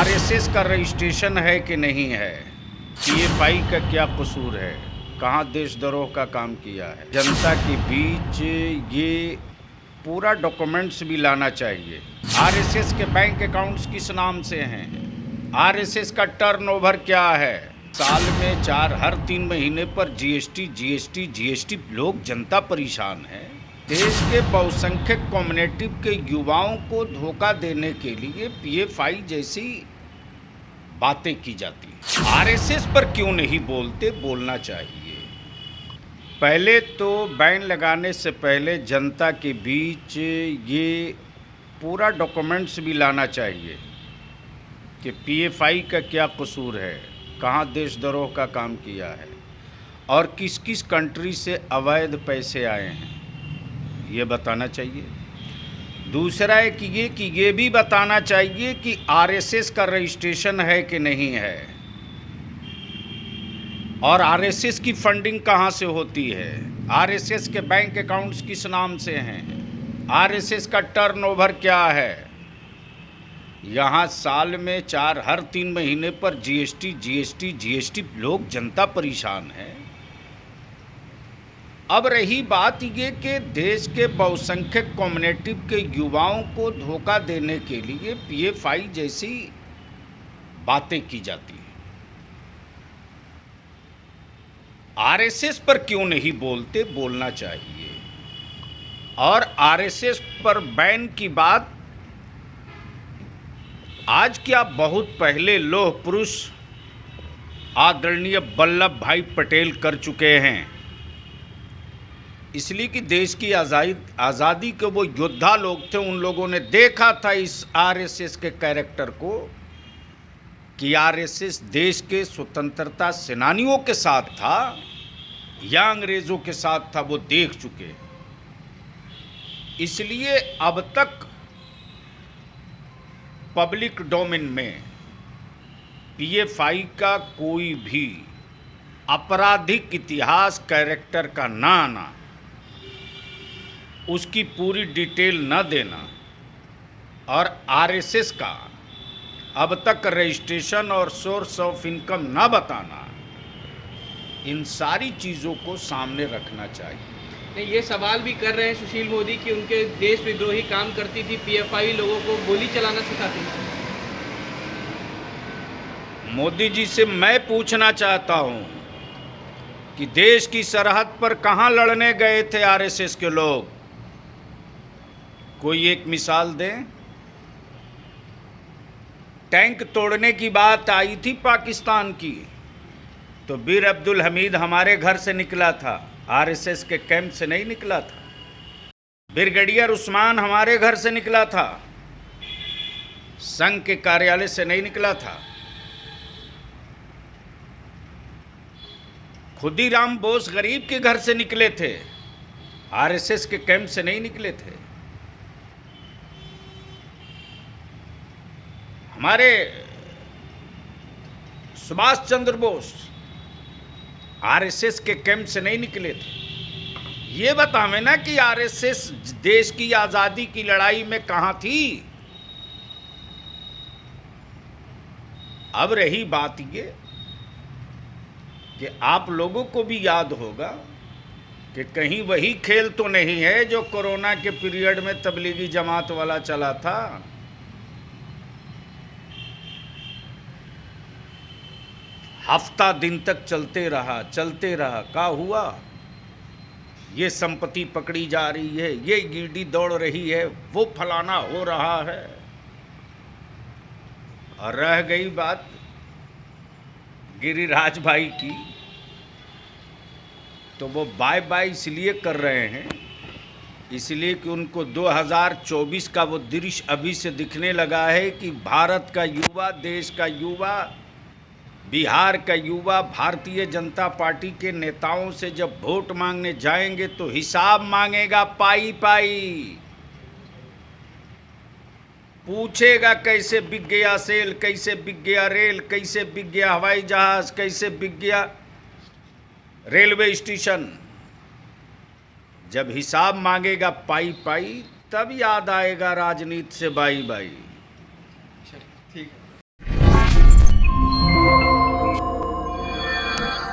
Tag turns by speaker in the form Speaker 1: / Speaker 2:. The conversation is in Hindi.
Speaker 1: आरएसएस का रजिस्ट्रेशन है कि नहीं है, पीएफआई का क्या कसूर है, कहाँ देशद्रोह का काम किया है। जनता के बीच ये पूरा डॉक्यूमेंट्स भी लाना चाहिए। आरएसएस के बैंक अकाउंट्स किस नाम से हैं, आरएसएस का टर्नओवर क्या है, साल में हर 3 महीने पर जीएसटी लोग जनता परेशान है। देश के बहुसंख्यक कम्युनिटी के युवाओं को धोखा देने के लिए पीएफआई जैसी बातें की जाती हैं। आरएसएस पर क्यों नहीं बोलते, बोलना चाहिए। पहले तो बैन लगाने से पहले जनता के बीच ये पूरा डॉक्यूमेंट्स भी लाना चाहिए कि पीएफआई का क्या कसूर है, कहाँ देशद्रोह का काम किया है और किस किस कंट्री से अवैध पैसे आए हैं, ये बताना चाहिए। दूसरा है कि ये भी बताना चाहिए कि आरएसएस का रजिस्ट्रेशन है कि नहीं है और आरएसएस की फंडिंग कहाँ से होती है, आरएसएस के बैंक अकाउंट्स किस नाम से हैं, आरएसएस का टर्नओवर क्या है। यहाँ साल में हर 3 महीने पर जीएसटी लोग जनता परेशान है। अब रही बात ये कि देश के बहुसंख्यक कम्युनिटी के युवाओं को धोखा देने के लिए पीएफआई जैसी बातें की जाती हैं। आरएसएस पर क्यों नहीं बोलते, बोलना चाहिए। और आरएसएस पर बैन की बात आज क्या बहुत पहले लौह पुरुष आदरणीय वल्लभ भाई पटेल कर चुके हैं, इसलिए कि देश की आज़ादी के वो योद्धा लोग थे, उन लोगों ने देखा था इस आरएसएस के कैरेक्टर को कि आरएसएस देश के स्वतंत्रता सेनानियों के साथ था या अंग्रेज़ों के साथ था, वो देख चुके। इसलिए अब तक पब्लिक डोमेन में पीएफआई का कोई भी आपराधिक इतिहास कैरेक्टर का ना आना, उसकी पूरी डिटेल न देना और आरएसएस का अब तक रजिस्ट्रेशन और सोर्स ऑफ इनकम न बताना, इन सारी चीज़ों को सामने रखना चाहिए।
Speaker 2: नहीं, ये सवाल भी कर रहे हैं सुशील मोदी कि उनके देश विद्रोही काम करती थी पीएफआई, लोगों को गोली चलाना सिखाती थी।
Speaker 1: मोदी जी से मैं पूछना चाहता हूं कि देश की सरहद पर कहां लड़ने गए थे आरएसएस के लोग, कोई एक मिसाल दें। टैंक तोड़ने की बात आई थी पाकिस्तान की, तो बीर अब्दुल हमीद हमारे घर से निकला था, आरएसएस के कैंप से नहीं निकला था। ब्रिगेडियर उस्मान हमारे घर से निकला था, संघ के कार्यालय से नहीं निकला था। खुदीराम बोस गरीब के घर से निकले थे, आरएसएस के कैंप से नहीं निकले थे। हमारे सुभाष चंद्र बोस आरएसएस के कैंप से नहीं निकले थे। ये बतावें ना कि आरएसएस देश की आज़ादी की लड़ाई में कहाँ थी। अब रही बात ये कि आप लोगों को भी याद होगा कि कहीं वही खेल तो नहीं है जो कोरोना के पीरियड में तबलीगी जमात वाला चला था। हफ्ता दिन तक चलते रहा, क्या हुआ, ये संपत्ति पकड़ी जा रही है, ये ईडी दौड़ रही है, वो फलाना हो रहा है। और रह गई बात गिरिराज भाई की, तो वो बाय बाय इसलिए कर रहे हैं, इसलिए कि उनको 2024 का वो दृश्य अभी से दिखने लगा है कि भारत का युवा, देश का युवा, बिहार का युवा भारतीय जनता पार्टी के नेताओं से जब वोट मांगने जाएंगे तो हिसाब मांगेगा पाई पाई, पूछेगा कैसे बिक गया सेल, कैसे बिक गया रेल, कैसे बिक गया हवाई जहाज, कैसे बिक गया रेलवे स्टेशन। जब हिसाब मांगेगा पाई पाई, तब याद आएगा राजनीति से बाई बाई।